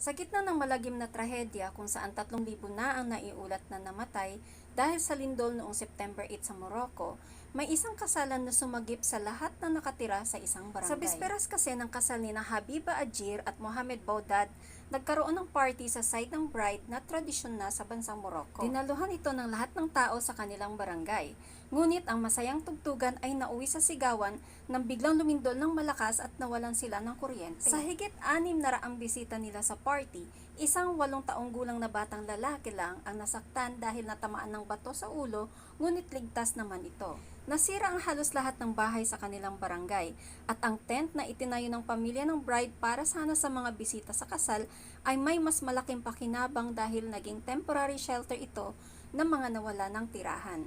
Sa gitna ng malagim na trahedya kung saan 3,000 na ang naiulat na namatay dahil sa lindol noong September 8 sa Morocco, may isang kasalan na sumagip sa lahat na nakatira sa isang barangay. Sa bisperas kasi ng kasal ni na Habiba Ajir at Mohamed Baudad, nagkaroon ng party sa side ng bride na tradisyon na sa bansang Morocco. Dinaluhan ito ng lahat ng tao sa kanilang barangay. Ngunit ang masayang tugtugan ay nauwi sa sigawan nang biglang lumindol ng malakas at nawalan sila ng kuryente. Sa higit 600 bisita nila sa party, isang 8 taong gulang na batang lalaki lang ang nasaktan dahil natamaan ng bato sa ulo, ngunit ligtas naman ito. Nasira ang halos lahat ng bahay sa kanilang barangay at ang tent na itinayo ng pamilya ng bride para sana sa mga bisita sa kasal ay may mas malaking pakinabang dahil naging temporary shelter ito ng mga nawala ng tirahan.